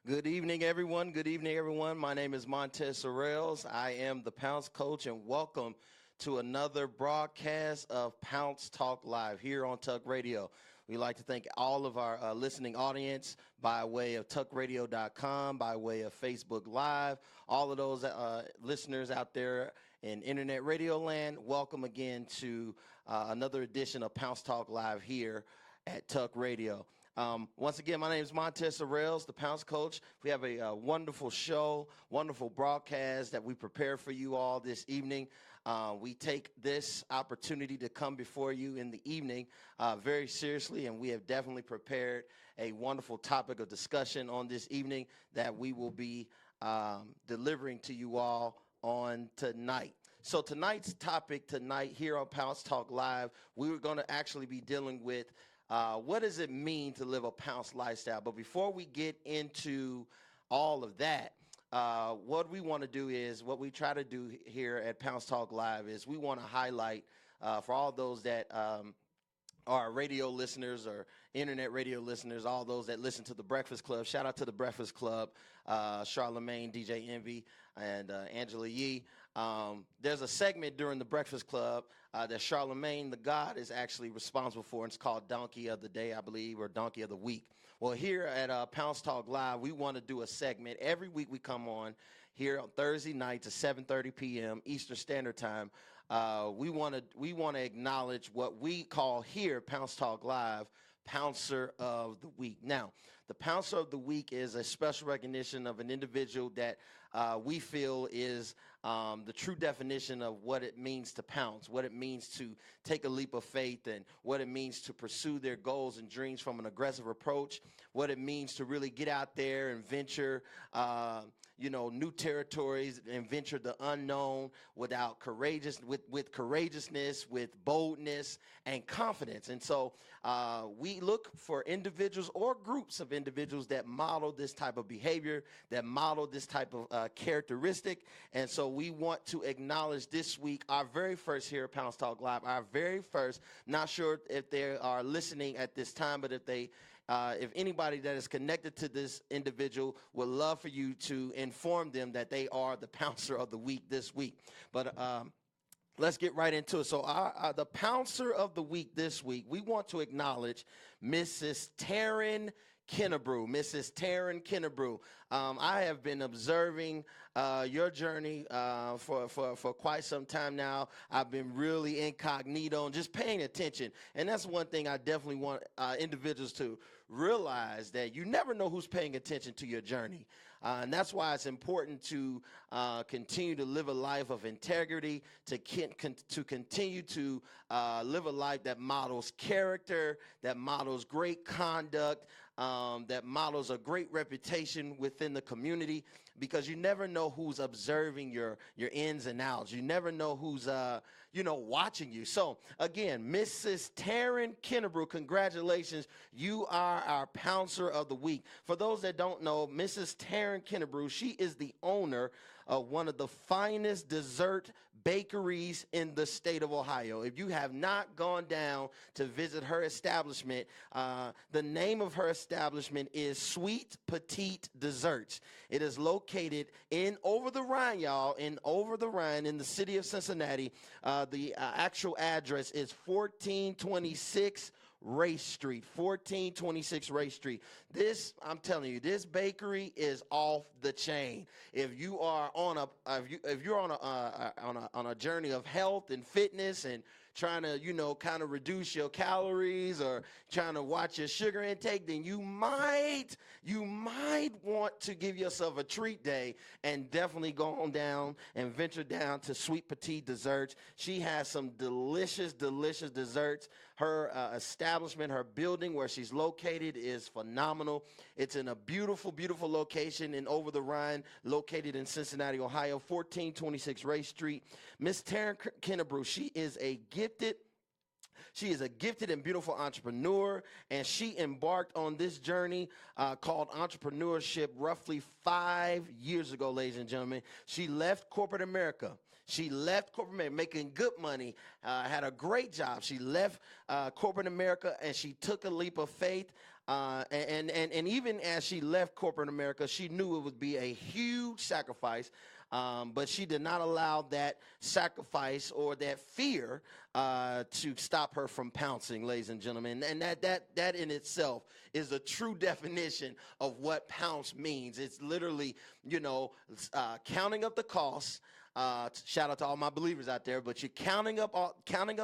Good evening, everyone. Good evening, everyone. My name is Montez Sorrells. I am the Pounce coach, and welcome to another broadcast of Pounce Talk Live here on Tuck Radio. We'd like to thank all of our listening audience by way of tuckradio.com, by way of Facebook Live, all of those listeners out there in internet radio land. Welcome again to another edition of Pounce Talk Live here at Tuck Radio. Once again, my name is Montez Sorrells, the Pounce coach. We have a wonderful show, wonderful broadcast that we prepare for you all this evening. We take this opportunity to come before you in the evening very seriously, and we have definitely prepared a wonderful topic of discussion on this evening that we will be delivering to you all on tonight. So tonight's topic here on Pounce Talk Live, we were going to actually be dealing with what does it mean to live a Pounce lifestyle? But before we get into all of that, what we want to do is, what we try to do here at Pounce Talk Live is we want to highlight for all those that are radio listeners or internet radio listeners, all those that listen to The Breakfast Club. Shout out to The Breakfast Club, Charlamagne, DJ Envy, and Angela Yee. There's a segment during The Breakfast Club that Charlamagne, the God, is actually responsible for, and it's called Donkey of the Day, I believe, or Donkey of the Week. Well, here at Pounce Talk Live, we want to do a segment. Every week we come on here on Thursday night to 7:30 p.m. Eastern Standard Time. We want to acknowledge what we call here, Pounce Talk Live, Pouncer of the Week. Now, the Pouncer of the Week is a special recognition of an individual that we feel is the true definition of what it means to pounce, what it means to take a leap of faith, and what it means to pursue their goals and dreams from an aggressive approach, what it means to really get out there and venture new territories and venture the unknown with courageousness, with boldness and confidence. And so we look for individuals or groups of individuals that model this type of behavior, that model this type of characteristic. And so we want to acknowledge this week our very first here at Pounce Talk Live, our very first, not sure if they are listening at this time, but if anybody that is connected to this individual would love for you to inform them that they are the Pouncer of the Week this week. But let's get right into it. So the Pouncer of the Week this week, we want to acknowledge Mrs. Taryn Kennebrew. Mrs. Taryn Kennebrew. I have been observing your journey for quite some time now. I've been really incognito and just paying attention. And that's one thing I definitely want individuals to realize, that you never know who's paying attention to your journey. And that's why it's important to continue to live a life of integrity, to continue to live a life that models character, that models great conduct, that models a great reputation within the community, because you never know who's observing your ins and outs. You never know who's watching you. So again, Mrs. Taryn Kennebrew, congratulations. You are our Pouncer of the Week. For those that don't know, Mrs. Taryn Kennebrew, she is the owner of one of the finest dessert bakeries in the state of Ohio. If you have not gone down to visit her establishment, the name of her establishment is Sweet Petite Desserts. It is located in Over the Rhine, y'all, in Over the Rhine in the city of Cincinnati. The actual address is 1426 Race Street, 1426 Race Street. This, I'm telling you, this bakery is off the chain. If you are on a journey of health and fitness and trying to, kind of reduce your calories or trying to watch your sugar intake, then you might want to give yourself a treat day and definitely go on down and venture down to Sweet Petite Desserts. She has some delicious, delicious desserts. Her establishment, her building where she's located is phenomenal. It's in a beautiful, beautiful location in Over the Rhine, located in Cincinnati, Ohio, 1426 Race Street. Miss Taryn Kennebrew, she is a gifted and beautiful entrepreneur, and she embarked on this journey called entrepreneurship roughly 5 years ago, ladies and gentlemen. She left corporate America. She left corporate America, making good money, had a great job. She left corporate America, and she took a leap of faith. And even as she left corporate America, she knew it would be a huge sacrifice. But she did not allow that sacrifice or that fear to stop her from pouncing, ladies and gentlemen. And that in itself is a true definition of what pounce means. It's literally, counting up the costs. Shout out to all my believers out there, but you're counting up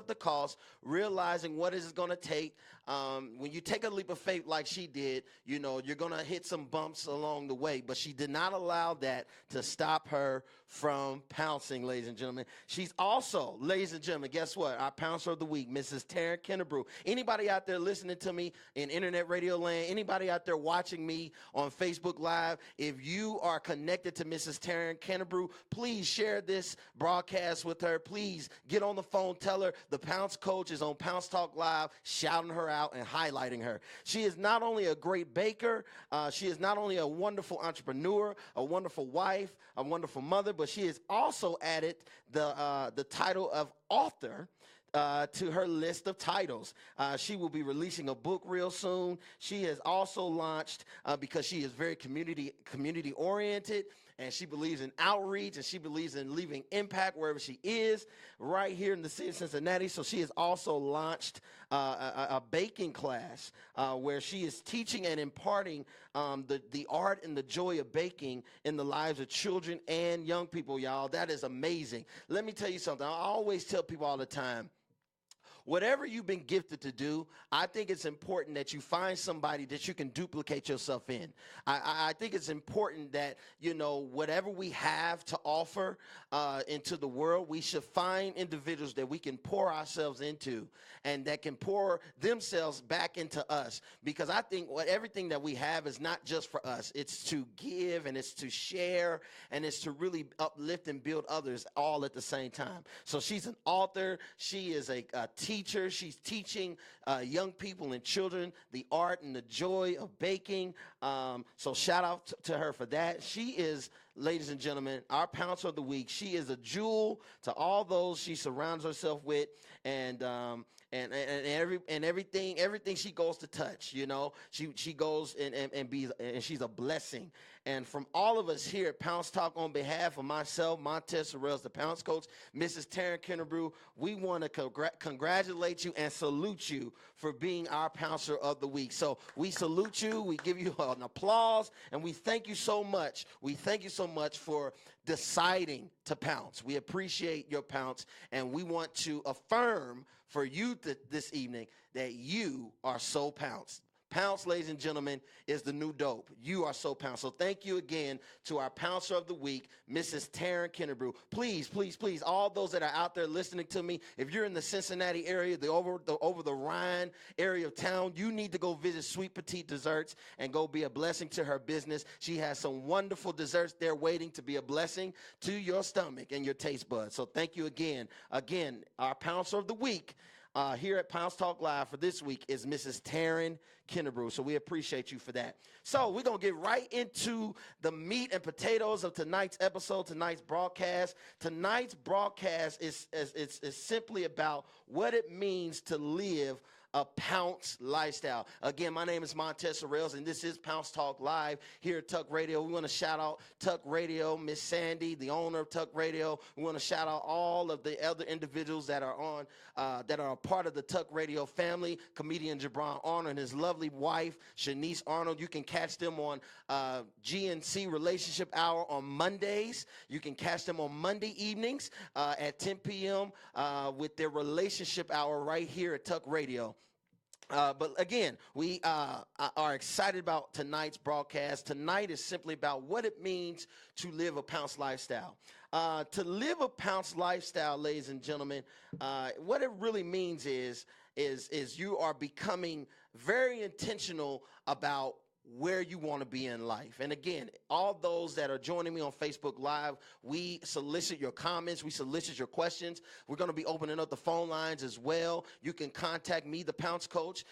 the costs, realizing what is going to take. When you take a leap of faith like she did, you're going to hit some bumps along the way, but she did not allow that to stop her from pouncing, ladies and gentlemen. She's also, ladies and gentlemen, guess what? Our pouncer of the week, Mrs. Taryn Kennebrew. Anybody out there listening to me in internet radio land, anybody out there watching me on Facebook Live, if you are connected to Mrs. Taryn Kennebrew, please share this broadcast with her. Please get on the phone, tell her the Pounce Coach is on Pounce Talk Live, shouting her out and highlighting her. She is not only a great baker, she is not only a wonderful entrepreneur, a wonderful wife, a wonderful mother, but she has also added the title of author to her list of titles. She will be releasing a book real soon. She has also launched, because she is very community oriented, and she believes in outreach, and she believes in leaving impact wherever she is, right here in the city of Cincinnati. So she has also launched a baking class where she is teaching and imparting the art and the joy of baking in the lives of children and young people, y'all. That is amazing. Let me tell you something. I always tell people all the time, whatever you've been gifted to do, I think it's important that you find somebody that you can duplicate yourself in. I think it's important that, whatever we have to offer into the world, we should find individuals that we can pour ourselves into and that can pour themselves back into us. Because I think everything that we have is not just for us. It's to give, and it's to share, and it's to really uplift and build others all at the same time. So she's an author. She is a teacher. She's teaching young people and children the art and the joy of baking. So shout out to her for that. She is, ladies and gentlemen, our Pouncer of the Week. She is a jewel to all those she surrounds herself with, and everything she goes to touch. She goes and she's a blessing. And from all of us here at Pounce Talk, on behalf of myself, Montez Sorrells, the Pounce Coach, Mrs. Taryn Kennebrew, we want to congratulate you and salute you for being our Pouncer of the Week. So we salute you, we give you an applause, and we thank you so much. We thank you so much for deciding to pounce. We appreciate your pounce, and we want to affirm for you this evening that you are so pounced. Pounce, ladies and gentlemen, is the new dope. You are so Pounce. So thank you again to our Pouncer of the Week, Mrs. Taryn Kennebrew. Please, please, please, all those that are out there listening to me, if you're in the Cincinnati area, the over the Rhine area of town, you need to go visit Sweet Petite Desserts and go be a blessing to her business. She has some wonderful desserts there waiting to be a blessing to your stomach and your taste buds. So thank you again. Again, our Pouncer of the Week here at Pounce Talk Live for this week is Mrs. Taryn Kennebrew. So we appreciate you for that. So we're going to get right into the meat and potatoes of tonight's episode, tonight's broadcast. Tonight's broadcast is simply about what it means to live a Pounce lifestyle. Again, my name is Montez Sorrells, and this is Pounce Talk Live here at Tuck Radio. We want to shout out Tuck Radio, Miss Sandy, the owner of Tuck Radio. We want to shout out all of the other individuals that are on, that are a part of the Tuck Radio family. Comedian Jabron Arnold and his lovely wife, Shanice Arnold. You can catch them on GNC Relationship Hour on Mondays. You can catch them on Monday evenings at 10 p.m. With their Relationship Hour right here at Tuck Radio. But again, we are excited about tonight's broadcast. Tonight is simply about what it means to live a Pounce lifestyle. To live a Pounce lifestyle, ladies and gentlemen, what it really means is you are becoming very intentional about where you want to be in life. And again, all those that are joining me on Facebook Live, we solicit your comments. We solicit your questions. We're going to be opening up the phone lines as well. You can contact me, the Pounce Coach,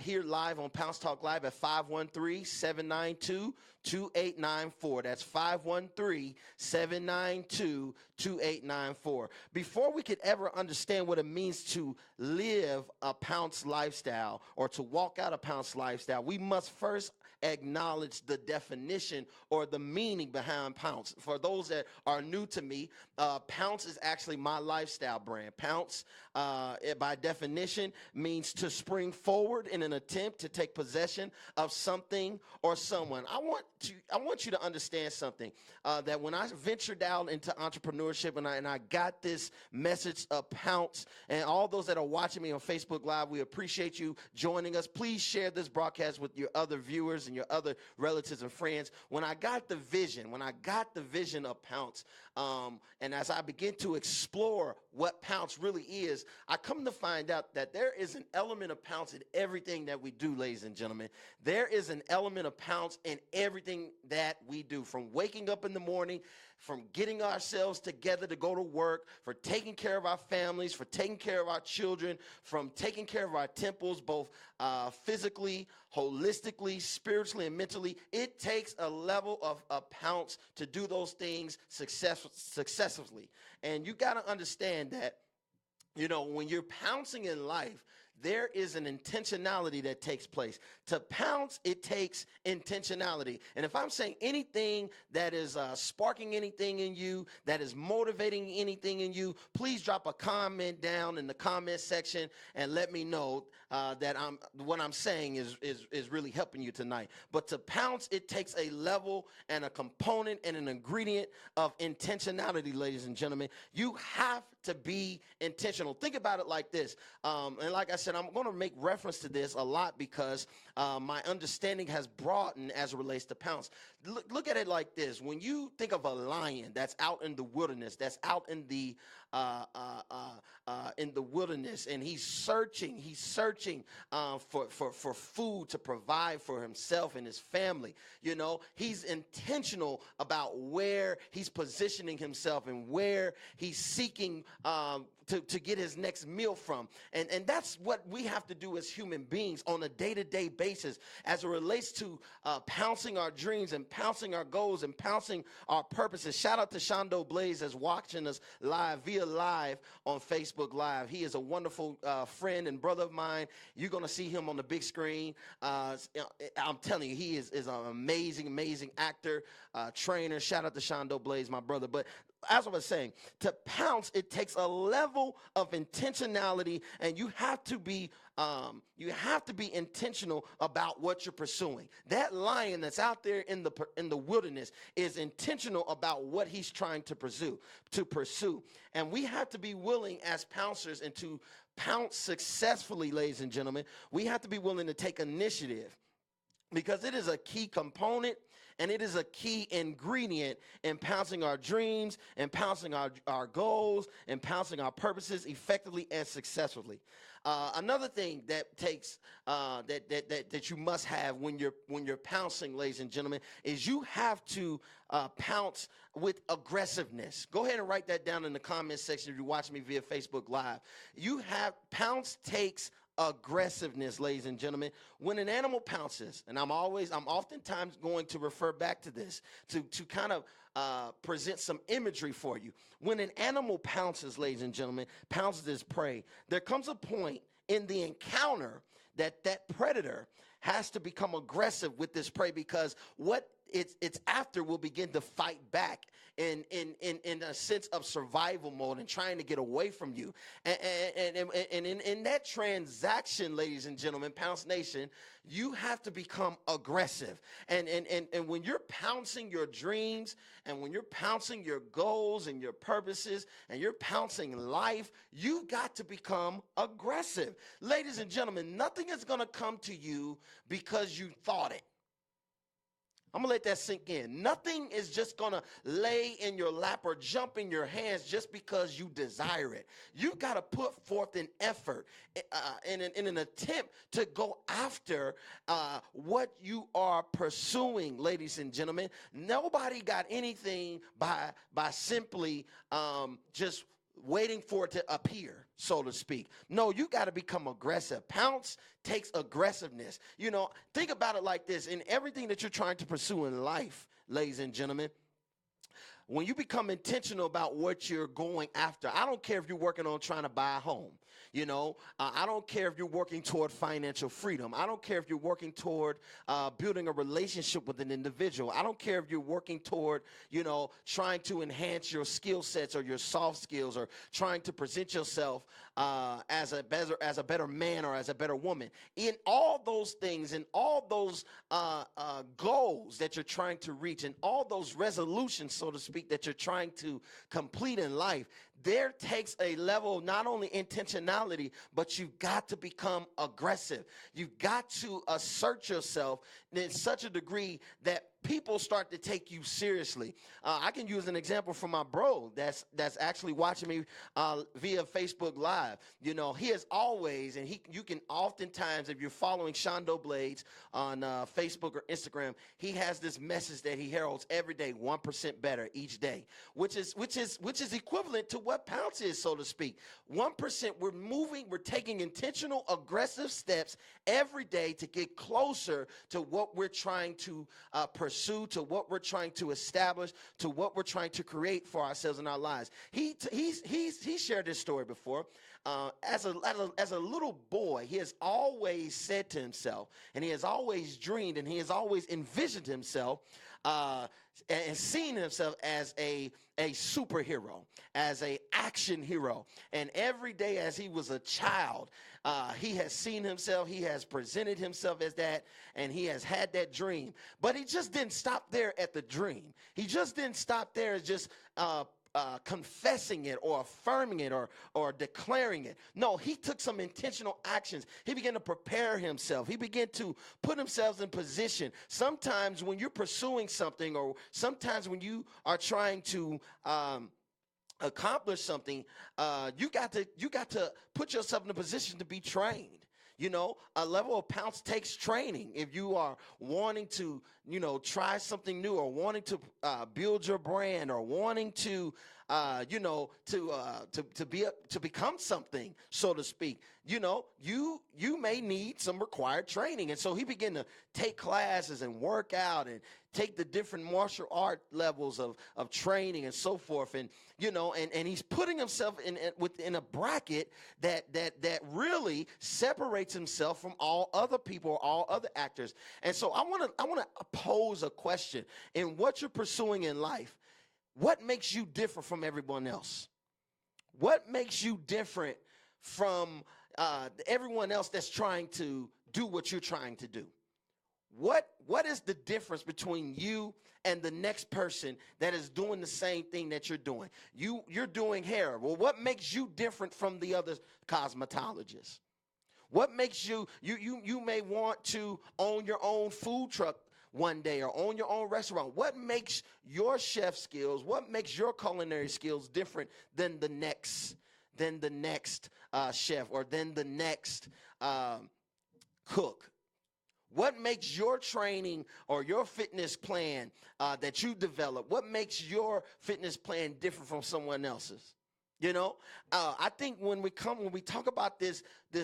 here live on Pounce Talk Live at 513-792-2894. That's 513-792-2894. Before we could ever understand what it means to live a Pounce lifestyle or to walk out a Pounce lifestyle, we must first acknowledge the definition or the meaning behind Pounce. For those that are new to me, Pounce is actually my lifestyle brand. Pounce, by definition, means to spring forward in an attempt to take possession of something or someone. I want you to understand something, that when I ventured out into entrepreneurship and I got this message of Pounce, and all those that are watching me on Facebook Live, we appreciate you joining us. Please share this broadcast with your other viewers and your other relatives and friends. When I got the vision of Pounce, and as I begin to explore what Pounce really is, I come to find out that there is an element of Pounce in everything that we do, ladies and gentlemen. There is an element of Pounce in everything that we do, from waking up in the morning, from getting ourselves together to go to work, for taking care of our families, for taking care of our children, from taking care of our temples, both physically, holistically, spiritually, and mentally. It takes a level of Pounce to do those things successfully. And you got to understand that, when you're pouncing in life, there is an intentionality that takes place. To pounce, it takes intentionality. And if I'm saying anything that is sparking anything in you, that is motivating anything in you, please drop a comment down in the comment section and let me know that what I'm saying is really helping you tonight. But to pounce, it takes a level and a component and an ingredient of intentionality, ladies and gentlemen. You have to be intentional. Think about it like this. And like I said, I'm going to make reference to this a lot because my understanding has broadened as it relates to Pounce. Look at it like this. When you think of a lion that's out in the wilderness, that's out in the wilderness, and he's searching for food to provide for himself and his family. He's intentional about where he's positioning himself and where he's seeking to get his next meal from. And that's what we have to do as human beings on a day-to-day basis as it relates to pouncing our dreams and pouncing our goals and pouncing our purposes. Shout out to Shondo Blaze that's watching us via live on Facebook Live. He is a wonderful friend and brother of mine. You're going to see him on the big screen. I'm telling you, he is an amazing actor, trainer. Shout out to Shondo Blaze, my brother. But as I was saying, to pounce, it takes a level of intentionality, and you have to be intentional about what you're pursuing. That lion that's out there in the wilderness is intentional about what he's trying to pursue. And we have to be willing as pouncers, and to pounce successfully, ladies and gentlemen, we have to be willing to take initiative, because it is a key component and it is a key ingredient in pouncing our dreams and pouncing our goals and pouncing our purposes effectively and successfully. Another thing that takes that you must have when you're pouncing, ladies and gentlemen, is you have to pounce with aggressiveness. Go ahead and write that down in the comment section if you're watching me via Facebook Live. Pounce takes aggressiveness, ladies and gentlemen. When an animal pounces, and I'm oftentimes going to refer back to this to kind of present some imagery for you. When an animal pounces, ladies and gentlemen, pounces its prey, there comes a point in the encounter that predator has to become aggressive with this prey, because what it's after will begin to fight back in a sense of survival mode and trying to get away from you. And in that transaction, ladies and gentlemen, Pounce Nation, you have to become aggressive. And when you're pouncing your dreams, and when you're pouncing your goals and your purposes, and you're pouncing life, you got to become aggressive. Ladies and gentlemen, nothing is going to come to you because you thought it. I'm going to let that sink in. Nothing is just going to lay in your lap or jump in your hands just because you desire it. You got to put forth an effort in an attempt to go after what you are pursuing, ladies and gentlemen. Nobody got anything by simply just waiting for it to appear, so to speak. No, you got to become aggressive. Pounce takes aggressiveness. You know, think about it like this. In everything that you're trying to pursue in life, ladies and gentlemen, when you become intentional about what you're going after, I don't care if you're working on trying to buy a home. You know, I don't care if you're working toward financial freedom. I don't care if you're working toward building a relationship with an individual. I don't care if you're working toward, you know, trying to enhance your skill sets or your soft skills, or trying to present yourself as a better man or as a better woman. In all those things, in all those goals that you're trying to reach, and all those resolutions, so to speak, that you're trying to complete in life, there takes a level of not only intentionality, but you've got to become aggressive. You've got to assert yourself in such a degree that people start to take you seriously. I can use an example from my bro that's actually watching me via Facebook Live. You know, he is always, and you can oftentimes, if you're following Shondo Blades on Facebook or Instagram, he has this message that he heralds every day: 1% better each day, which is equivalent to what Pounce is, so to speak. 1%. We're taking intentional, aggressive steps every day to get closer to what we're trying to pursue, to what we're trying to establish, to what we're trying to create for ourselves in our lives. He shared this story before. As a little boy, he has always said to himself, and he has always dreamed, and he has always envisioned himself and seen himself as a superhero, as a action hero. And every day as he was a child, he has seen himself, he has presented himself as that, and he has had that dream. But he just didn't stop there at the dream. He just didn't stop there as just confessing it or affirming it or declaring it. No, he took some intentional actions. He began to prepare himself. He began to put himself in position. Sometimes when you're pursuing something, or sometimes when you are trying to accomplish something, you got to put yourself in a position to be trained. You know, a level of Pounce takes training. If you are wanting to, you know, try something new, or wanting to build your brand, or wanting to, to become something, so to speak, you know, you may need some required training. And so he began to take classes and work out and take the different martial art levels of training and so forth. And, you know, and he's putting himself within a bracket that really separates himself from all other people, all other actors. And so I want to pose a question. In what you're pursuing in life, what makes you different from everyone else? What makes you different from everyone else that's trying to do what you're trying to do? What is the difference between you and the next person that is doing the same thing that you're doing? You're doing hair. Well, what makes you different from the other cosmetologists? What makes you may want to own your own food truck one day, or own your own restaurant. What makes your chef skills, what makes your culinary skills different than the next chef, or than the next cook? What makes your training or your fitness plan that you develop, what makes your fitness plan different from someone else's? You know, I think when we talk about this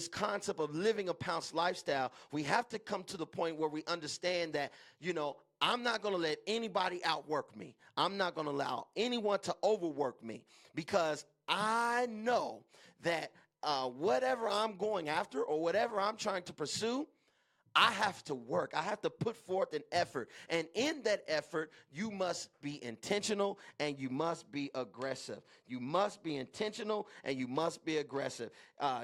concept of living a Pounce lifestyle, we have to come to the point where we understand that, you know, I'm not going to let anybody outwork me. I'm not going to allow anyone to overwork me, because I know that whatever I'm going after, or whatever I'm trying to pursue, I have to work. I have to put forth an effort. And in that effort, you must be intentional, and you must be aggressive. You must be intentional, and you must be aggressive.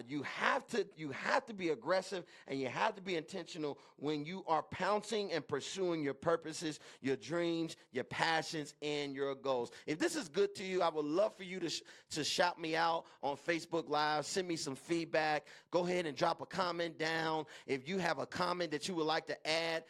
You have to be aggressive, and you have to be intentional when you are pouncing and pursuing your purposes, your dreams, your passions, and your goals. If this is good to you, I would love for you to shout me out on Facebook Live. Send me some feedback. Go ahead and drop a comment down. If you have a comment comment that you would like to add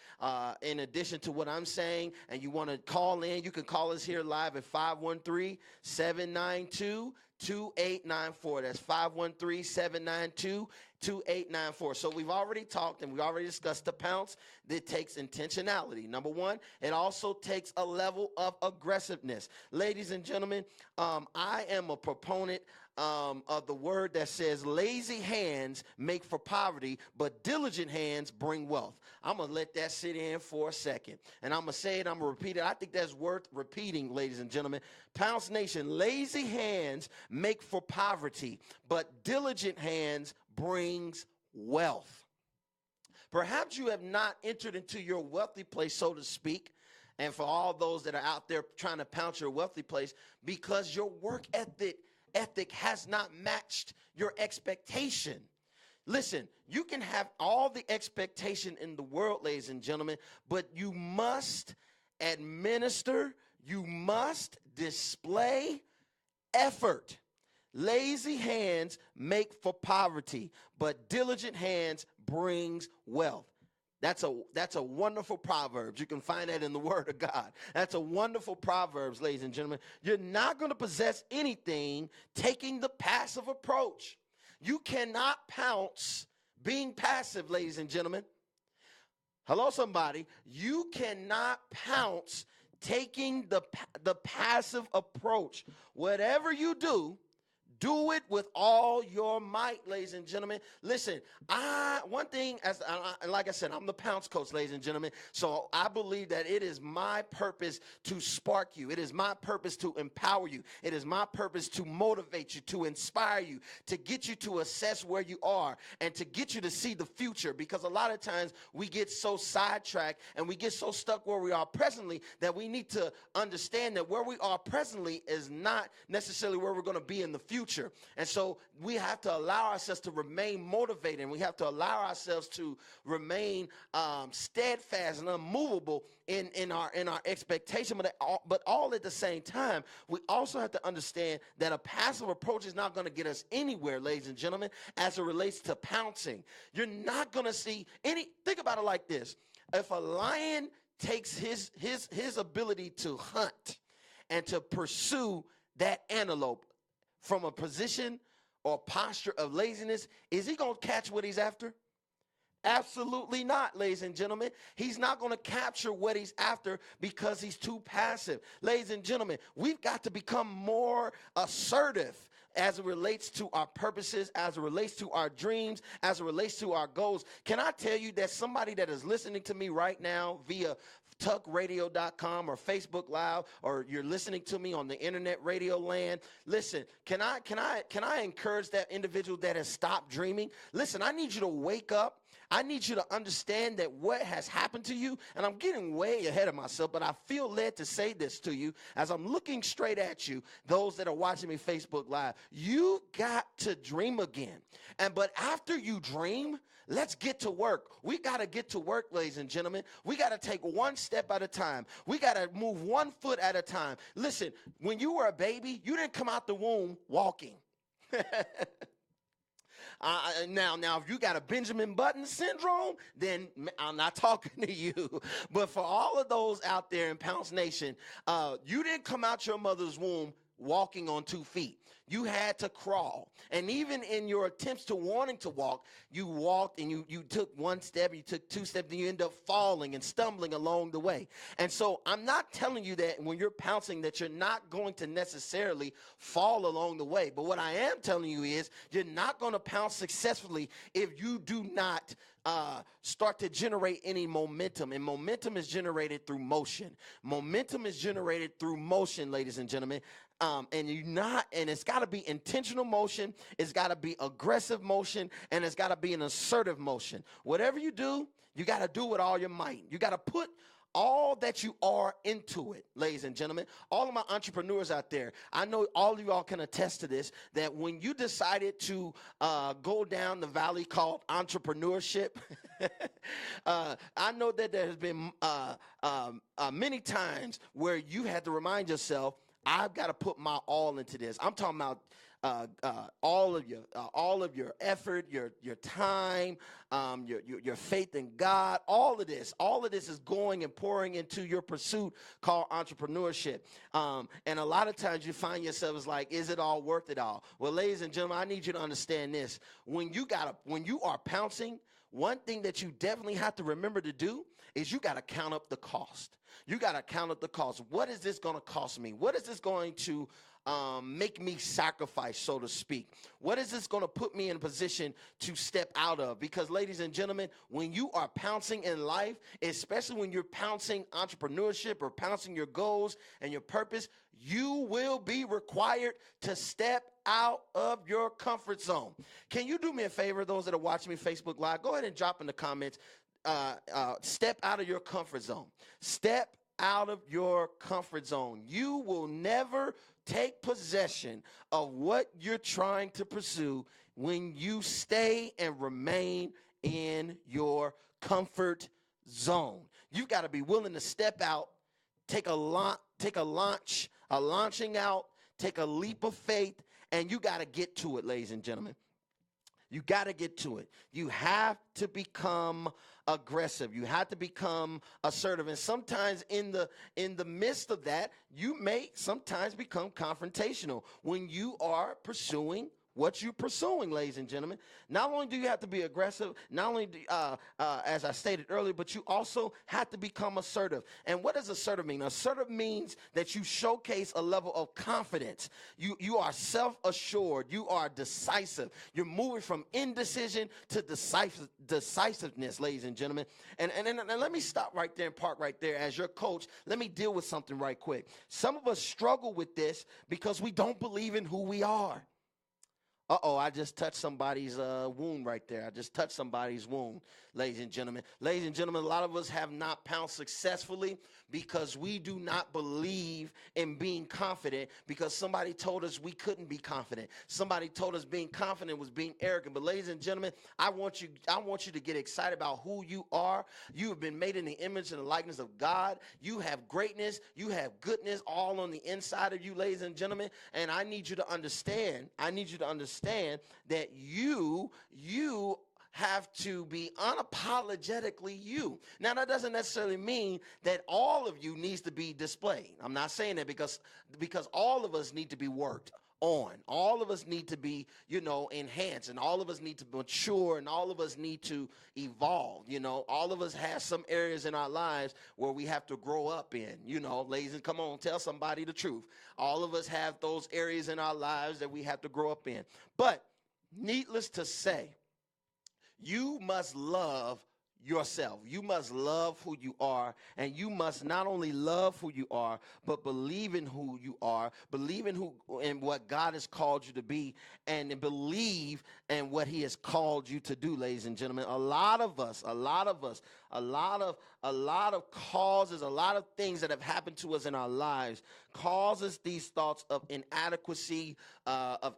in addition to what I'm saying, and you want to call in, you can call us here live at 513-792-2894. That's 513-792-2894. So we've already talked and we already discussed the pounce. That takes intentionality. Number one, it also takes a level of aggressiveness. Ladies and gentlemen, I am a proponent of the word that says lazy hands make for poverty, but diligent hands bring wealth. I'm going to let that sit in for a second. And I'm going to say it, I'm going to repeat it. I think that's worth repeating, ladies and gentlemen. Pounce Nation, lazy hands make for poverty, but diligent hands brings wealth. Perhaps you have not entered into your wealthy place, so to speak, and for all those that are out there trying to pounce your wealthy place, because your work ethic has not matched your expectation. Listen, you can have all the expectation in the world, ladies and gentlemen, but you must administer, you must display effort. Lazy hands make for poverty, but diligent hands brings wealth. That's a wonderful proverb. You can find that in the Word of God. That's a wonderful proverbs, ladies and gentlemen. You're not going to possess anything taking the passive approach. You cannot pounce being passive, ladies and gentlemen. Hello, somebody. You cannot pounce taking the passive approach. Whatever you do, do it with all your might, ladies and gentlemen. Listen, one thing, like I said, I'm the Pounce coach, ladies and gentlemen. So I believe that it is my purpose to spark you. It is my purpose to empower you. It is my purpose to motivate you, to inspire you, to get you to assess where you are, and to get you to see the future. Because a lot of times we get so sidetracked and we get so stuck where we are presently that we need to understand that where we are presently is not necessarily where we're going to be in the future. And so we have to allow ourselves to remain motivated, and we have to allow ourselves to remain steadfast and unmovable in our expectation, but all at the same time, we also have to understand that a passive approach is not going to get us anywhere, ladies and gentlemen, as it relates to pouncing. You're not going to see think about it like this. If a lion takes his ability to hunt and to pursue that antelope from a position or posture of laziness, is he going to catch what he's after? Absolutely not, ladies and gentlemen. He's not going to capture what he's after because he's too passive. Ladies and gentlemen, we've got to become more assertive as it relates to our purposes, as it relates to our dreams, as it relates to our goals. Can I tell you that somebody that is listening to me right now via tuckradio.com or Facebook Live, or you're listening to me on the internet radio land, listen, can I encourage that individual that has stopped dreaming? Listen, I need you to wake up. I need you to understand that what has happened to you, and I'm getting way ahead of myself, but I feel led to say this to you as I'm looking straight at you, those that are watching me Facebook Live. You got to dream again. But after you dream, let's get to work. We got to get to work, ladies and gentlemen. We got to take one step at a time. We got to move 1 foot at a time. Listen, when you were a baby, you didn't come out the womb walking. Now, if you got a Benjamin Button syndrome, then I'm not talking to you. But for all of those out there in Pounce Nation, you didn't come out your mother's womb walking on 2 feet. You had to crawl. And even in your attempts to wanting to walk, you walked and you took 1 step, you took 2 steps, and you end up falling and stumbling along the way. And so I'm not telling you that when you're pouncing that you're not going to necessarily fall along the way. But what I am telling you is you're not going to pounce successfully if you do not start to generate any momentum. And momentum is generated through motion. Momentum is generated through motion, ladies and gentlemen. And it's got to be intentional motion, it's got to be aggressive motion, and it's got to be an assertive motion. Whatever you do, you got to do with all your might. You got to put all that you are into it, ladies and gentlemen. All of my entrepreneurs out there, I know all of y'all can attest to this, that when you decided to go down the valley called entrepreneurship, I know that there has been many times where you had to remind yourself, I've got to put my all into this. I'm talking about all of your effort, your time, your faith in God. All of this is going and pouring into your pursuit called entrepreneurship. And a lot of times you find yourself like, is it all worth it all? Well, ladies and gentlemen, I need you to understand this. When you are pouncing, one thing that you definitely have to remember to do is you got to count up the cost. You got to count up the cost. What is this going to cost me? What is this going to make me sacrifice, so to speak? What is this going to put me in a position to step out of? Because, ladies and gentlemen, when you are pouncing in life, especially when you're pouncing entrepreneurship or pouncing your goals and your purpose, you will be required to step out of your comfort zone. Can you do me a favor, those that are watching me Facebook Live? Go ahead and drop in the comments. Step out of your comfort zone. Step out of your comfort zone. You will never take possession of what you're trying to pursue when you stay and remain in your comfort zone. You've got to be willing to step out, take a launching out, take a leap of faith, and you got to get to it, ladies and gentlemen. You got to get to it. You have to become aggressive. You have to become assertive. And sometimes in the midst of that, you may sometimes become confrontational when you are pursuing what you're pursuing, ladies and gentlemen. Not only do you have to be aggressive, not only do, as I stated earlier, but you also have to become assertive. And what does assertive mean? Assertive means that you showcase a level of confidence. You are self-assured. You are decisive. You're moving from indecision to decisiveness, ladies and gentlemen. And let me stop right there and park right there. As your coach, let me deal with something right quick. Some of us struggle with this because we don't believe in who we are. I just touched somebody's wound right there. I just touched somebody's wound, ladies and gentlemen. Ladies and gentlemen, a lot of us have not pounced successfully because we do not believe in being confident because somebody told us we couldn't be confident. Somebody told us being confident was being arrogant. But ladies and gentlemen, I want you to get excited about who you are. You have been made in the image and the likeness of God. You have greatness. You have goodness all on the inside of you, ladies and gentlemen. And I need you to understand that you have to be unapologetically you. Now, that doesn't necessarily mean that all of you needs to be displayed. I'm not saying that because all of us need to be worked on. All of us need to be, enhanced, and all of us need to mature, and all of us need to evolve. All of us have some areas in our lives where we have to grow up in. Ladies, and come on, tell somebody the truth. All of us have those areas in our lives that we have to grow up in. But needless to say, you must love yourself. You must love who you are, and you must not only love who you are, but believe in who you are, believe in what God has called you to be, and believe in what he has called you to do, ladies and gentlemen. A lot of causes, a lot of things that have happened to us in our lives causes these thoughts of inadequacy, of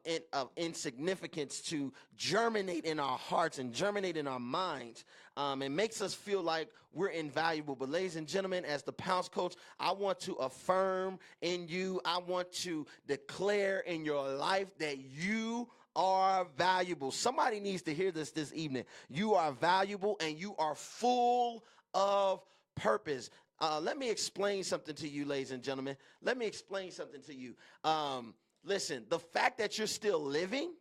insignificance to germinate in our hearts and germinate in our minds. It makes us feel like we're invaluable. But ladies and gentlemen, as the Pounce coach, I want to affirm in you, I want to declare in your life that you are valuable. Somebody needs to hear this evening. You are valuable and you are full of purpose. Let me explain something to you, ladies and gentlemen. Let me explain something to you. Listen, the fact that you're still living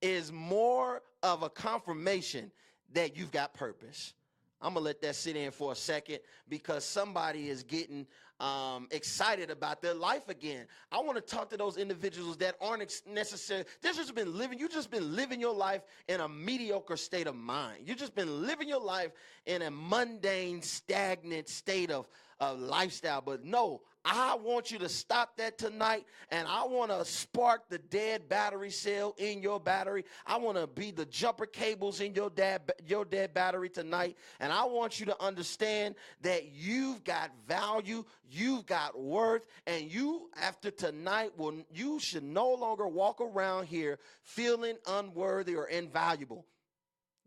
is more of a confirmation that you've got purpose. I'm going to let that sit in for a second because somebody is getting excited about their life again. I want to talk to those individuals that aren't necessarily, you've just been living your life in a mediocre state of mind. You've just been living your life in a mundane, stagnant state of lifestyle. But no, I want you to stop that tonight, and I want to spark the dead battery cell in your battery. I want to be the jumper cables in your dead battery tonight, and I want you to understand that you've got value, you've got worth, and you, after tonight, you should no longer walk around here feeling unworthy or invaluable.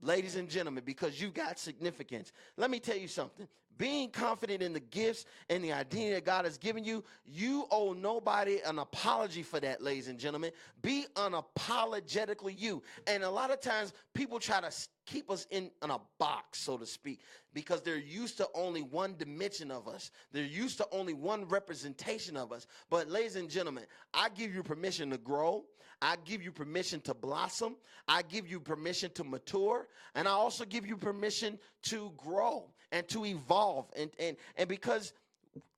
Ladies and gentlemen, because you got significance. Let me tell you something. being confident in the gifts and the identity that God has given you, you owe nobody an apology for that, ladies and gentlemen. Be unapologetically you. And a lot of times people try to keep us in a box, so to speak, because they're used to only one dimension of us. They're used to only one representation of us. But ladies and gentlemen, I give you permission to grow. I give you permission to blossom. I give you permission to mature. And I also give you permission to grow and to evolve. And because,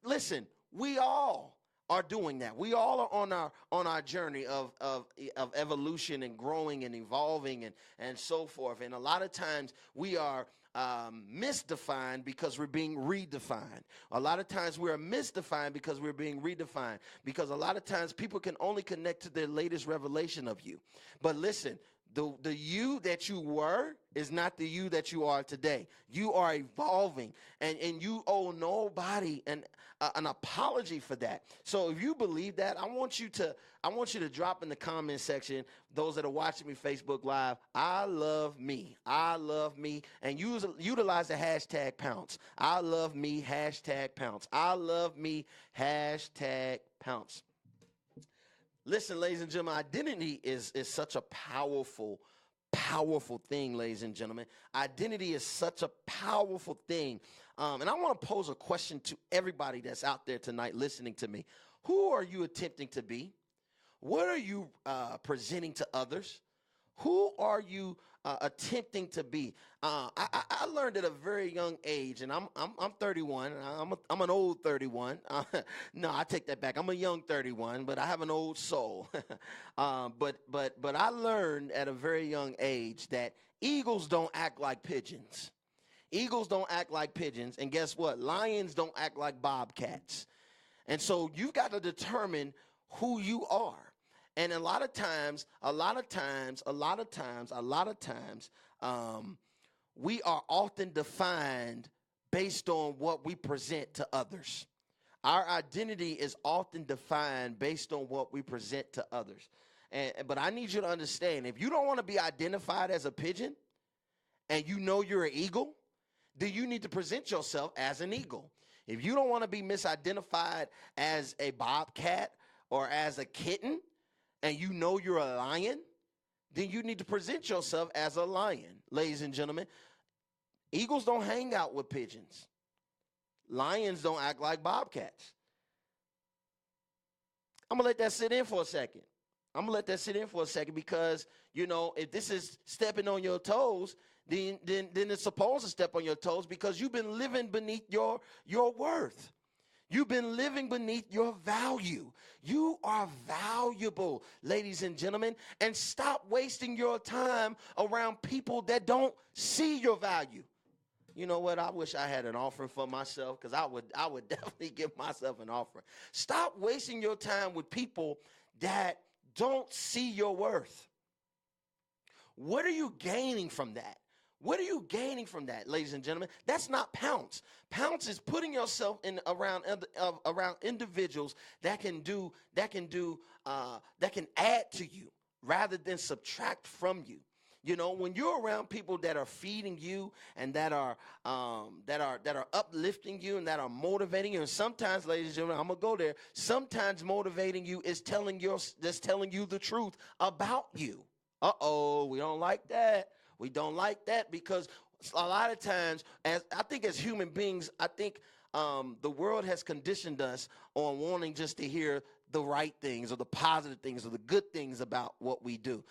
listen, we all are doing that. We all are on our journey of evolution and growing and evolving and so forth. And a lot of times we are misdefined because we're being redefined. A lot of times we are misdefined because we're being redefined. Because a lot of times people can only connect to their latest revelation of you. But listen, the you that you were is not the you that you are today. You are evolving, and you owe nobody an apology for that. So if you believe that, I want you to drop in the comment section, those that are watching me Facebook Live, I love me, and utilize the hashtag Pounce. I love me, hashtag Pounce. I love me, hashtag Pounce. Listen, ladies and gentlemen, identity is such a powerful thing, ladies and gentlemen. Identity is such a powerful thing. And I want to pose a question to everybody that's out there tonight listening to me. Who are you attempting to be? What are you presenting to others? Who are you attempting to be? I learned at a very young age, and I'm 31. I'm an old 31. No, I take that back. I'm a young 31, but I have an old soul. But I learned at a very young age that eagles don't act like pigeons. Eagles don't act like pigeons, and guess what? Lions don't act like bobcats. And so you've got to determine who you are. And a lot of times, we are often defined based on what we present to others. Our identity is often defined based on what we present to others. But I need you to understand, if you don't want to be identified as a pigeon and you know you're an eagle, then you need to present yourself as an eagle. If you don't want to be misidentified as a bobcat or as a kitten, and you know you're a lion, then you need to present yourself as a lion, ladies and gentlemen. Eagles don't hang out with pigeons. Lions don't act like bobcats. I'm going to let that sit in for a second. Because, if this is stepping on your toes, then it's supposed to step on your toes because you've been living beneath your worth. You've been living beneath your value. You are valuable, ladies and gentlemen, and stop wasting your time around people that don't see your value. You know what? I wish I had an offering for myself, because I would definitely give myself an offering. Stop wasting your time with people that don't see your worth. What are you gaining from that? What are you gaining from that, ladies and gentlemen? That's not Pounce. Pounce is putting yourself in around individuals that can add to you rather than subtract from you. When you're around people that are feeding you and that are uplifting you and that are motivating you, and sometimes, ladies and gentlemen, I'm gonna go there. Sometimes motivating you is telling you the truth about you. We don't like that. We don't like that because a lot of times, as human beings, the world has conditioned us on wanting just to hear the right things or the positive things or the good things about what we do.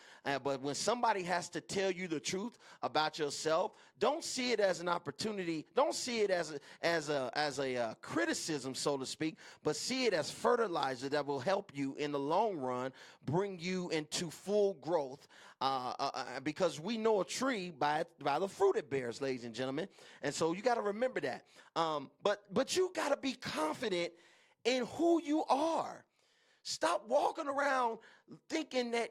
But when somebody has to tell you the truth about yourself, don't see it as an opportunity. Don't see it as a criticism, so to speak, but see it as fertilizer that will help you in the long run, bring you into full growth. Because we know a tree by the fruit it bears, ladies and gentlemen. And so you got to remember that. But you got to be confident in who you are. Stop walking around thinking that,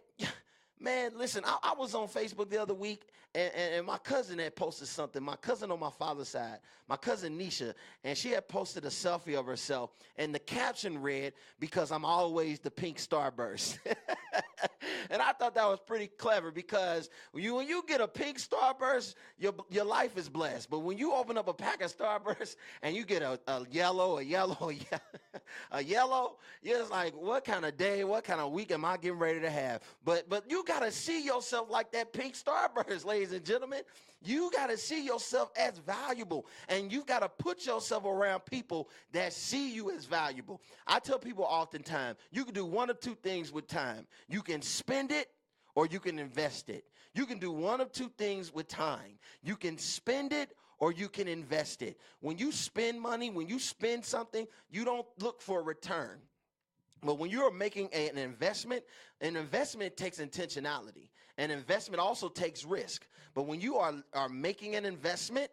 man, listen, I was on Facebook the other week, and my cousin had posted something. My cousin on my father's side, my cousin Nisha, and she had posted a selfie of herself, and the caption read, "Because I'm always the pink starburst." And I thought that was pretty clever because when you get a pink Starburst, your life is blessed. But when you open up a pack of Starburst and you get a yellow, a yellow, you're just like, what kind of day, what kind of week am I getting ready to have? But you got to see yourself like that pink Starburst, ladies and gentlemen. You got to see yourself as valuable, and you've got to put yourself around people that see you as valuable. I tell people oftentimes, you can do one of two things with time. You can spend it or you can invest it. You can do one of two things with time. You can spend it or you can invest it. When you spend money, when you spend something, you don't look for a return. But when you're making an investment takes intentionality. An investment also takes risk. But when you are making an investment,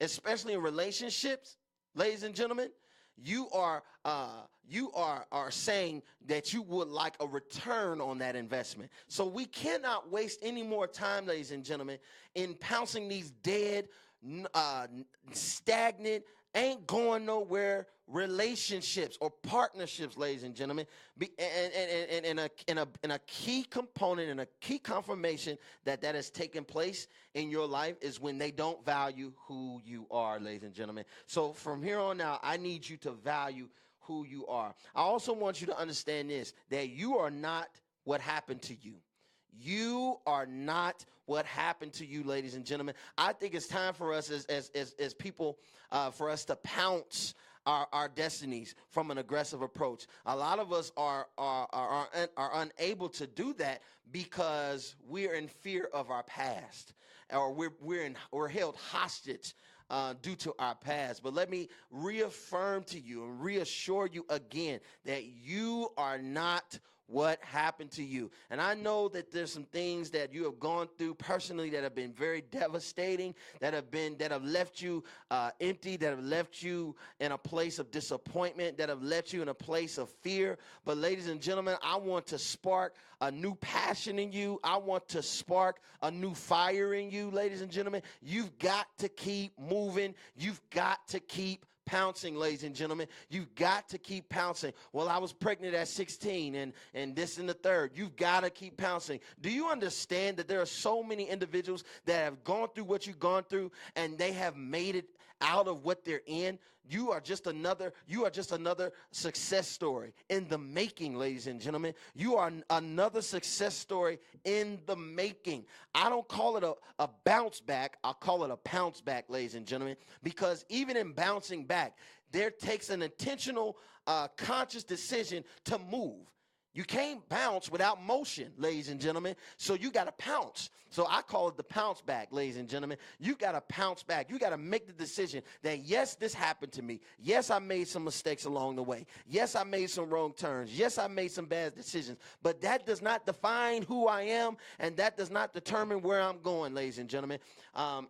especially in relationships, ladies and gentlemen, you are saying that you would like a return on that investment. So we cannot waste any more time, ladies and gentlemen, in pouncing these dead, stagnant, ain't going nowhere relationships or partnerships, ladies and gentlemen. And a key component and a key confirmation that has taken place in your life is when they don't value who you are, ladies and gentlemen. So from here on out, I need you to value who you are. I also want you to understand this, that you are not what happened to you. You are not what happened to you, ladies and gentlemen. I think it's time for us as people, for us to pounce our destinies from an aggressive approach. A lot of us are unable to do that because we're in fear of our past, or we're held hostage due to our past. But let me reaffirm to you and reassure you again that you are not what happened to you. And I know that there's some things that you have gone through personally that have been very devastating, that have left you empty, that have left you in a place of disappointment, that have left you in a place of fear. But ladies and gentlemen, I want to spark a new passion in you. I want to spark a new fire in you, ladies and gentlemen. You've got to keep moving. You've got to keep pouncing, ladies and gentlemen. You've got to keep pouncing. Well, I was pregnant at 16 and this and the third. You've got to keep pouncing. Do you understand that there are so many individuals that have gone through what you've gone through and they have made it out of what they're in? You are just another success story in the making, ladies and gentlemen. You are another success story in the making. I don't call it a bounce back. I'll call it a pounce back, ladies and gentlemen, because even in bouncing back, there takes an intentional, conscious decision to move. You can't bounce without motion, ladies and gentlemen. So you got to pounce. So I call it the pounce back, ladies and gentlemen. You got to pounce back. You got to make the decision that, yes, this happened to me. Yes, I made some mistakes along the way. Yes, I made some wrong turns. Yes, I made some bad decisions. But that does not define who I am, and that does not determine where I'm going, ladies and gentlemen.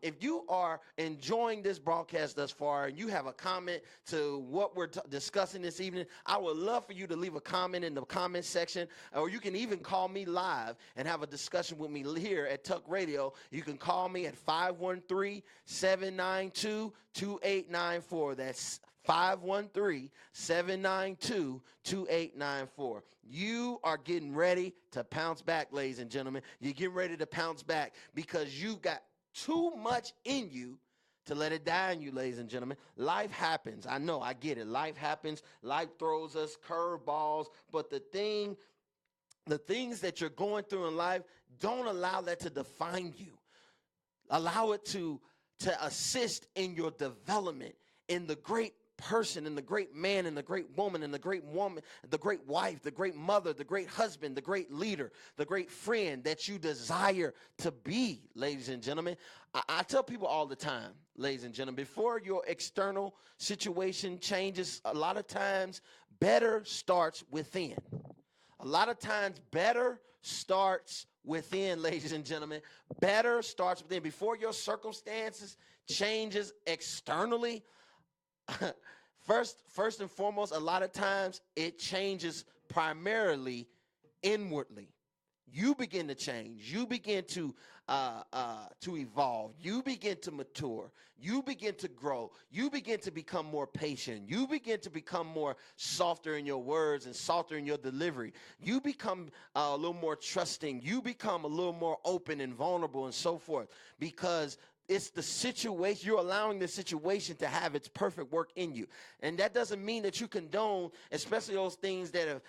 If you are enjoying this broadcast thus far and you have a comment to what we're discussing this evening, I would love for you to leave a comment in the comment section, or you can even call me live and have a discussion with me here at Tuck Radio. You can call me at 513-792-2894. That's 513-792-2894. You are getting ready to pounce back, ladies and gentlemen. You're getting ready to pounce back because you've got too much in you to let it die in you, ladies and gentlemen. Life happens. I know, I get it. Life happens. Life throws us curveballs. But the things that you're going through in life, don't allow that to define you. Allow it to assist in your development, in the great person, and the great man, and the great woman, and the great wife, the great mother, the great husband, the great leader, the great friend that you desire to be, ladies and gentlemen. I tell people all the time, ladies and gentlemen, before your external situation changes, a lot of times better starts within. A lot of times better starts within, ladies and gentlemen. Better starts within. Before your circumstances changes externally, first and foremost, a lot of times it changes primarily inwardly. you begin to change. You begin to evolve. You begin to mature. You begin to grow. You begin to become more patient. You begin to become more softer in your words and softer in your delivery. You become a little more trusting. You become a little more open and vulnerable and so forth, because it's the situation. You're allowing the situation to have its perfect work in you. And that doesn't mean that you condone, especially those things that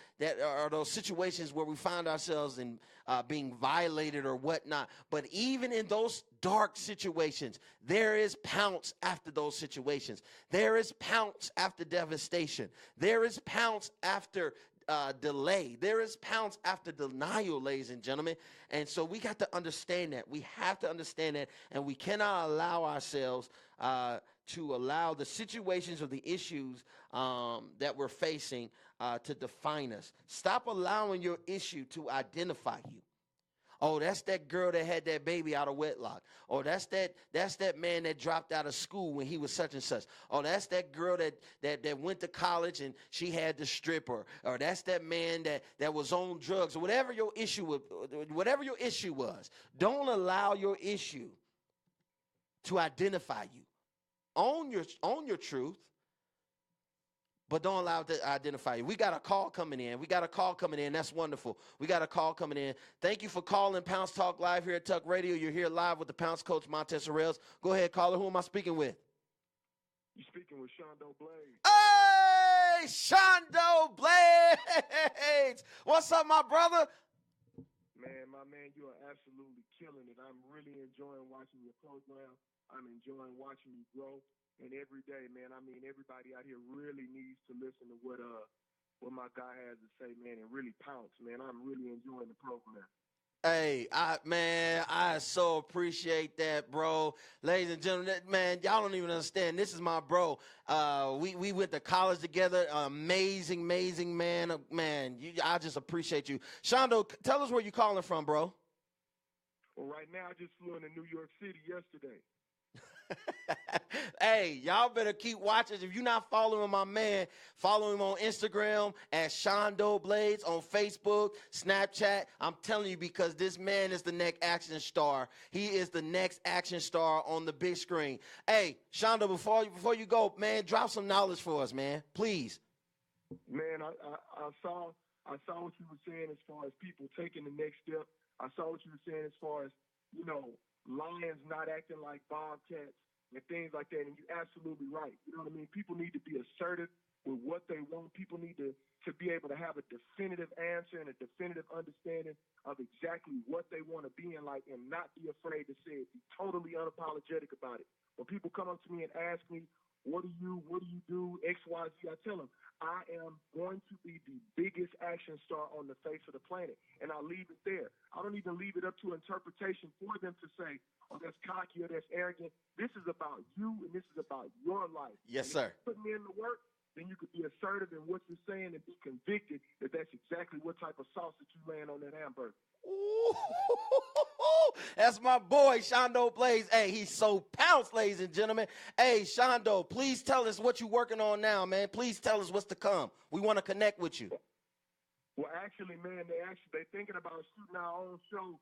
are those situations where we find ourselves in being violated or whatnot. But even in those dark situations, there is pounce after those situations. There is pounce after devastation. There is pounce after delay. There is pounce after denial, ladies and gentlemen. And so we got to understand that. We have to understand that, and we cannot allow ourselves to allow the situations or the issues that we're facing to define us. Stop allowing your issue to identify you. Oh, that's that girl that had that baby out of wedlock. Oh, that's that man that dropped out of school when he was such and such. Oh, that's that girl that went to college and she had the stripper. Or that's that man that was on drugs. Or whatever your issue was, don't allow your issue to identify you. Own your truth, but don't allow it to identify you. We got a call coming in. That's wonderful. We got a call coming in. Thank you for calling Pounce Talk Live here at Tuck Radio. You're here live with the Pounce coach, Montez Sorrells. Go ahead, caller. Who am I speaking with? You're speaking with Shondo Blades. Hey, Shondo Blades. What's up, my brother? Man, my man, you are absolutely killing it. I'm really enjoying watching your program. I'm enjoying watching you grow. And every day, man, I mean, everybody out here really needs to listen to what my guy has to say, man, and really pounce, man. I'm really enjoying the program. Hey, I so appreciate that, bro. Ladies and gentlemen, man, y'all don't even understand. This is my bro. We went to college together. Amazing man. Man, I just appreciate you. Shondo, tell us where you calling from, bro. Well, right now, I just flew into New York City yesterday. Hey, y'all better keep watching. If you're not following my man, follow him on Instagram at Shondo Blades, on Facebook, Snapchat. I'm telling you, because this man is the next action star. He is the next action star on the big screen. Hey, Shondo, before you go, man, drop some knowledge for us, man, please. Man, I saw what you were saying as far as people taking the next step. I saw what you were saying as far as, lions not acting like bobcats and things like that. And you're absolutely right. You know what I mean? People need to be assertive with what they want. People need to be able to have a definitive answer and a definitive understanding of exactly what they want to be in life, and not be afraid to say it. Be totally unapologetic about it. When people come up to me and ask me, what do you do, X, Y, Z, I tell them, I am going to be the biggest action star on the face of the planet. And I leave it there. I don't even leave it up to interpretation for them to say, oh, that's cocky or that's arrogant. This is about you, and this is about your life. Yes, and sir. If you put me in the work, then you could be assertive in what you're saying and be convicted that that's exactly what type of sauce that you laying on that hamburger. Ooh, that's my boy, Shondo Blades. Hey, he's so Pounce, ladies and gentlemen. Hey, Shondo, please tell us what you're working on now, man. Please tell us what's to come. We want to connect with you. Well, actually, man, they're thinking about shooting our own show.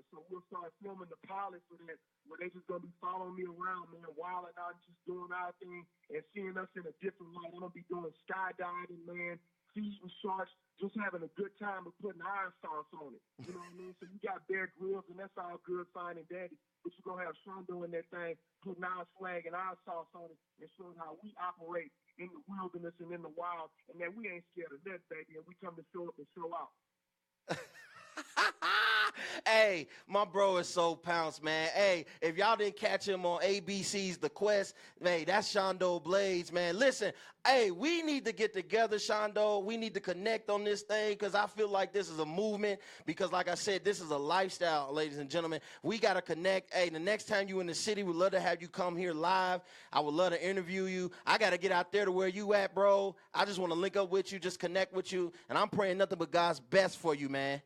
So we'll start filming the pilot for that, where they just gonna be following me around, man, wilding out, just doing our thing and seeing us in a different light. I'm gonna be doing skydiving, man, feeding sharks, just having a good time with putting iron sauce on it. You know what I mean? So you got Bear Grylls, and that's all good, fine, and dandy. But you're gonna have Shondo in that thing, putting our flag and our sauce on it, and showing how we operate in the wilderness and in the wild, and that we ain't scared of that, baby, and we come to show up and show out. Hey, my bro is so Pounce, man. Hey, if y'all didn't catch him on ABC's The Quest, hey, that's Shondo Blades, man. Listen, hey, we need to get together, Shondo. We need to connect on this thing, because I feel like this is a movement, because like I said, this is a lifestyle, ladies and gentlemen. We got to connect. Hey, the next time you in the city, we'd love to have you come here live. I would love to interview you. I got to get out there to where you at, bro. I just want to link up with you, just connect with you, and I'm praying nothing but God's best for you, man.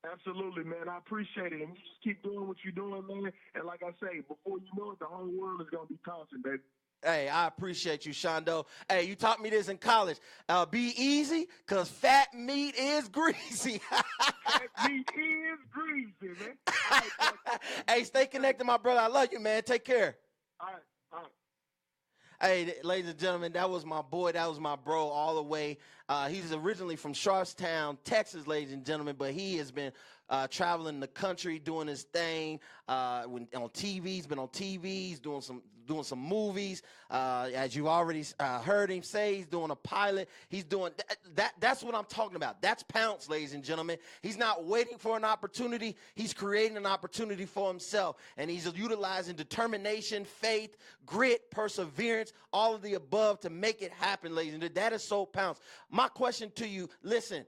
Absolutely, man. I appreciate it. And you just keep doing what you're doing, man. And like I say, before you know it, the whole world is going to be pouncing, baby. Hey, I appreciate you, Shondo. Hey, you taught me this in college. Be easy, because fat meat is greasy. Fat meat is greasy, man. All right, boy. Hey, stay connected, my brother. I love you, man. Take care. All right, all right. Hey, ladies and gentlemen, that was my boy. That was my bro all the way. He's originally from Sharpstown, Texas, ladies and gentlemen, but he has been traveling the country doing his thing on TV. He's been on TV. He's doing some movies. As you already heard him say, he's doing a pilot. He's doing that's what I'm talking about. That's Pounce, ladies and gentlemen. He's not waiting for an opportunity. He's creating an opportunity for himself, and he's utilizing determination, faith, grit, perseverance, all of the above to make it happen, ladies and gentlemen. That is so Pounce. My question to you, listen,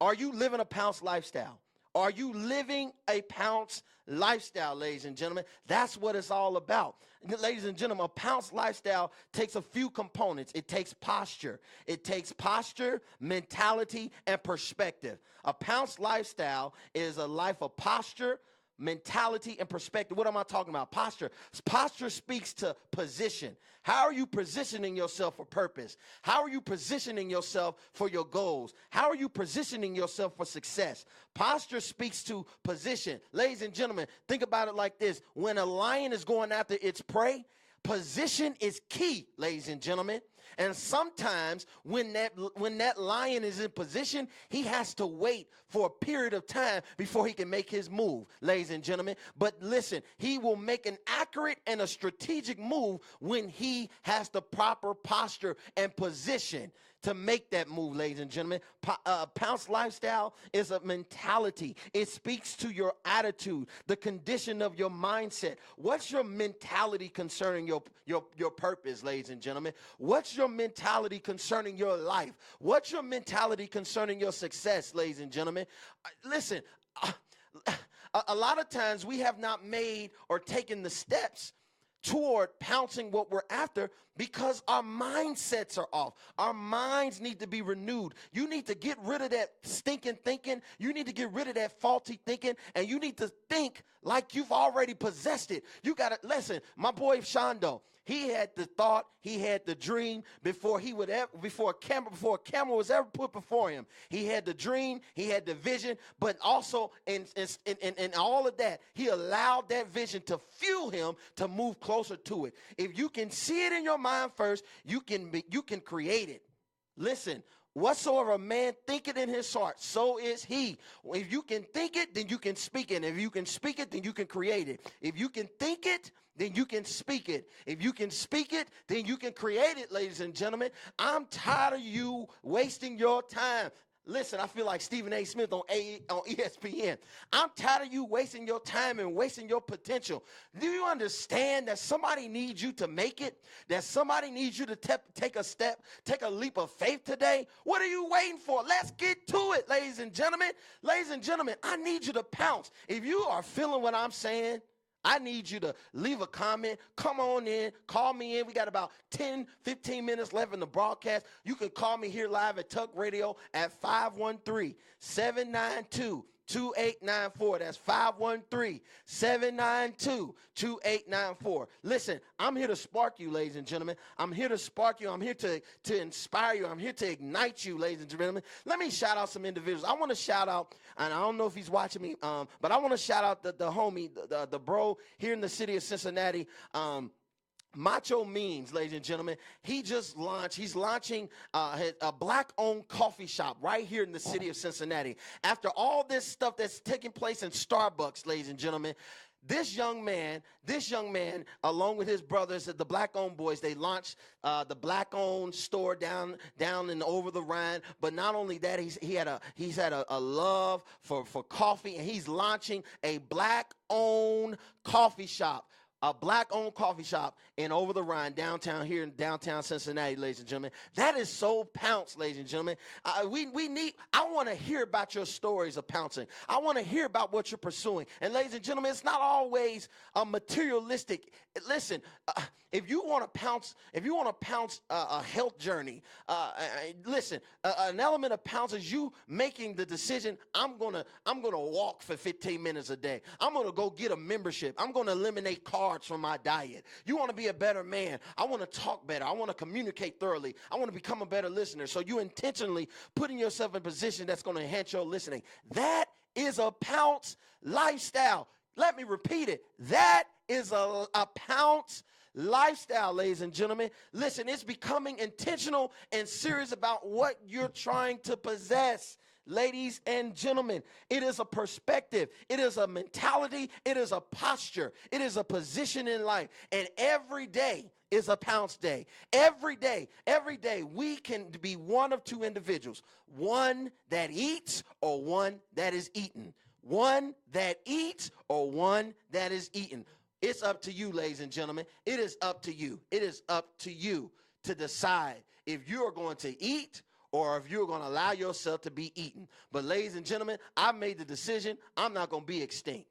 are you living a Pounce lifestyle? Are you living a Pounce lifestyle, ladies and gentlemen? That's what it's all about. Ladies and gentlemen, a Pounce lifestyle takes a few components. It takes posture. It takes posture, mentality, and perspective. A Pounce lifestyle is a life of posture, mentality, and perspective. What am I talking about? Posture. Posture speaks to position. How are you positioning yourself for purpose? How are you positioning yourself for your goals? How are you positioning yourself for success? Posture speaks to position. Ladies and gentlemen, think about it like this. When a lion is going after its prey, position is key, ladies and gentlemen. And sometimes when that lion is in position, he has to wait for a period of time before he can make his move, ladies and gentlemen. But listen, he will make an accurate and a strategic move when he has the proper posture and position to make that move, ladies and gentlemen. Pounce lifestyle is a mentality. It speaks to your attitude, the condition of your mindset. What's your mentality concerning your purpose, ladies and gentlemen? What's your mentality concerning your life? What's your mentality concerning your success, ladies and gentlemen? Listen, a lot of times we have not made or taken the steps toward pouncing what we're after because our mindsets are off. Our minds need to be renewed. You need to get rid of that stinking thinking. You need to get rid of that faulty thinking, and you need to think like you've already possessed it. You got to listen. My boy Shondo, he had the thought, he had the dream before a camera was ever put before him. He had the dream, he had the vision, but also in all of that, he allowed that vision to fuel him to move closer to it. If you can see it in your mind first, you can create it. Listen, whatsoever a man thinketh in his heart, so is he. If you can think it, then you can speak it. If you can speak it, then you can create it. If you can think it, then you can speak it. If you can speak it, then you can create it, ladies and gentlemen. I'm tired of you wasting your time. Listen, I feel like Stephen A. Smith on ESPN. I'm tired of you wasting your time and wasting your potential. Do you understand that somebody needs you to make it? That somebody needs you to take a step, take a leap of faith today? What are you waiting for? Let's get to it, ladies and gentlemen. Ladies and gentlemen, I need you to pounce. If you are feeling what I'm saying, I need you to leave a comment. Come on in. Call me in. We got about 10, 15 minutes left in the broadcast. You can call me here live at Tuck Radio at 513-792-2894. That's 513-792-2894. Listen, I'm here to spark you, ladies and gentlemen. I'm here to spark you. I'm here to inspire you. I'm here to ignite you, ladies and gentlemen. Let me shout out some individuals. I want to shout out, and I don't know if he's watching me, but I want to shout out the homie, the bro here in the city of Cincinnati, Macho Means, ladies and gentlemen. He's launching a black-owned coffee shop right here in the city of Cincinnati. After all this stuff that's taking place in Starbucks, ladies and gentlemen, this young man, along with his brothers, the Black-Owned Boys, they launched the Black-Owned store down and over the Rhine. But not only that, he's had a love for coffee, and he's launching a Black-Owned coffee shop. A Black-owned coffee shop in Over the Rhine, downtown here in downtown Cincinnati, ladies and gentlemen. That is so Pounce, ladies and gentlemen. I want to hear about your stories of pouncing. I want to hear about what you're pursuing. And ladies and gentlemen, it's not always materialistic. Listen, if you want to pounce a health journey, listen, an element of Pounce is you making the decision, I'm gonna walk for 15 minutes a day. I'm gonna go get a membership. I'm gonna eliminate carbs. starts from my diet. You want to be a better man. I want to talk better. I want to communicate thoroughly. I want to become a better listener. So you intentionally putting yourself in a position that's going to enhance your listening. That is a Pounce lifestyle. Let me repeat it. That is a Pounce lifestyle, ladies and gentlemen. Listen, it's becoming intentional and serious about what you're trying to possess. Ladies and gentlemen, it is a perspective. It is a mentality. It is a posture. It is a position in life. And every day is a Pounce day. Every day, we can be one of two individuals. One that eats or one that is eaten. One that eats or one that is eaten. It's up to you, ladies and gentlemen. It is up to you. It is up to you to decide if you are going to eat or if you're going to allow yourself to be eaten. But ladies and gentlemen, I made the decision I'm not going to be extinct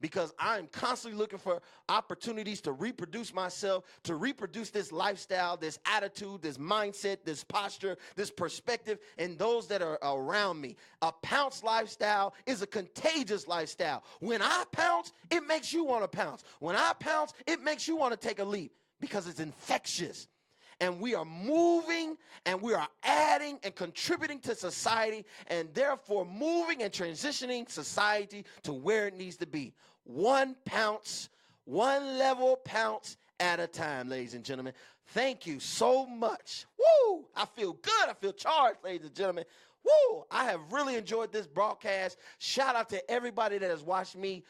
because I'm constantly looking for opportunities to reproduce myself, to reproduce this lifestyle, this attitude, this mindset, this posture, this perspective, and those that are around me. A Pounce lifestyle is a contagious lifestyle. When I pounce, it makes you want to pounce. When I pounce, it makes you want to take a leap because it's infectious. And we are moving and we are adding and contributing to society and therefore moving and transitioning society to where it needs to be. One Pounce, one level Pounce at a time, ladies and gentlemen. Thank you so much. Woo! I feel good. I feel charged, ladies and gentlemen. Woo! I have really enjoyed this broadcast. Shout out to everybody that has watched me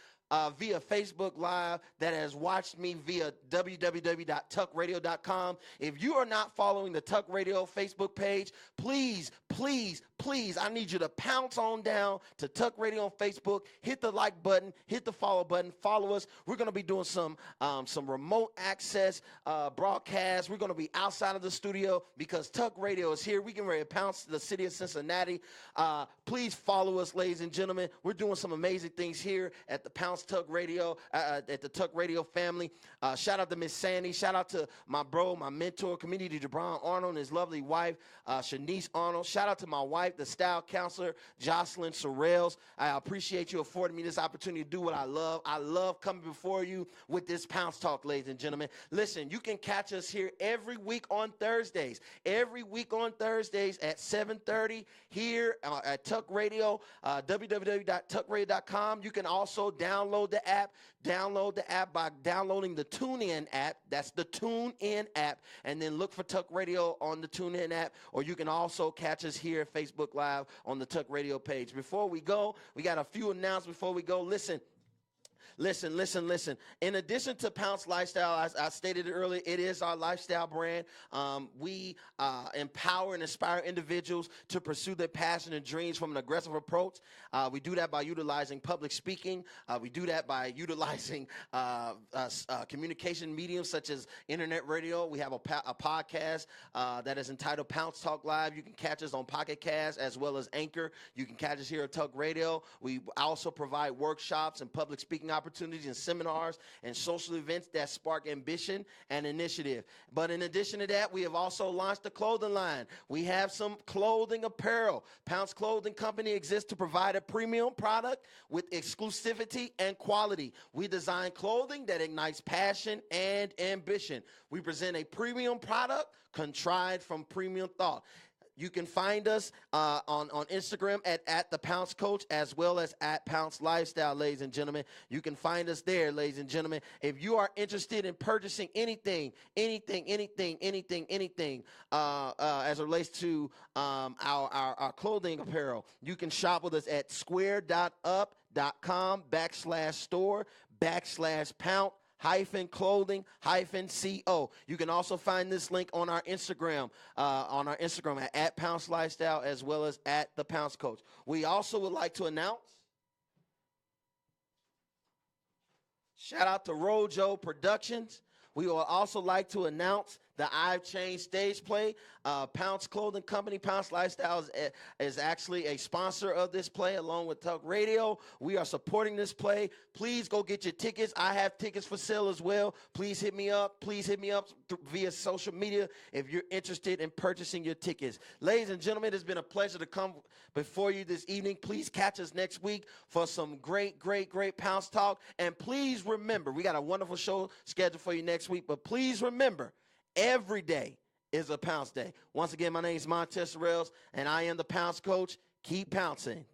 via Facebook Live, that has watched me via www.tuckradio.com. If you are not following the Tuck Radio Facebook page, please, I need you to pounce on down to Tuck Radio on Facebook. Hit the like button, hit the follow button, follow us. We're going to be doing some remote access broadcasts. We're going to be outside of the studio because Tuck Radio is here. We can ready to pounce the city of Cincinnati. Please follow us, ladies and gentlemen. We're doing some amazing things here at the Pounce Tuck Radio, at the Tuck Radio family. Shout out to Miss Sandy. Shout out to my bro, my mentor, Community Jabron Arnold, and his lovely wife, Shanice Arnold. Shout out to my wife, the style counselor, Jocelyn Sorrells. I appreciate you affording me this opportunity to do what I love. I love coming before you with this Pounce Talk, ladies and gentlemen. Listen, you can catch us here every week on Thursdays. Every week on Thursdays at 7:30 here at Tuck Radio, www.tuckradio.com. You can also download the app. Download the app by downloading the TuneIn app. That's the TuneIn app. And then look for Tuck Radio on the TuneIn app. Or you can also catch us here at Facebook Live on the Tuck Radio page. Before we go, we got a few announcements before we go. Listen. In addition to Pounce Lifestyle, I stated it earlier, it is our lifestyle brand. We empower and inspire individuals to pursue their passion and dreams from an aggressive approach. We do that by utilizing public speaking. We do that by utilizing communication mediums such as internet radio. We have a podcast that is entitled Pounce Talk Live. You can catch us on Pocket Cast as well as Anchor. You can catch us here at Tuck Radio. We also provide workshops and public speaking opportunities and seminars and social events that spark ambition and initiative. But in addition to that, we have also launched a clothing line. We have some clothing apparel. Pounce Clothing Company exists to provide a premium product with exclusivity and quality. We design clothing that ignites passion and ambition. We present a premium product contrived from premium thought. You can find us on Instagram at the Pounce Coach as well as at Pounce Lifestyle, ladies and gentlemen. You can find us there, ladies and gentlemen. If you are interested in purchasing anything as it relates to our clothing apparel, you can shop with us at square.up.com/store/Pounce -clothing-co. You can also find this link on our Instagram, at Pounce Lifestyle as well as at the Pounce Coach. We also would like to announce, shout out to Rojo Productions. We would also like to announce the I've Changed stage play. Pounce Clothing Company, Pounce Lifestyle is actually a sponsor of this play along with Tuck Radio. We are supporting this play. Please go get your tickets. I have tickets for sale as well. Please hit me up. Please hit me up via social media if you're interested in purchasing your tickets. Ladies and gentlemen, it's been a pleasure to come before you this evening. Please catch us next week for some great Pounce talk. And please remember, we got a wonderful show scheduled for you next week, but please remember, every day is a Pounce day. Once again, my name is Montez Sorrells, and I am the Pounce coach. Keep pouncing.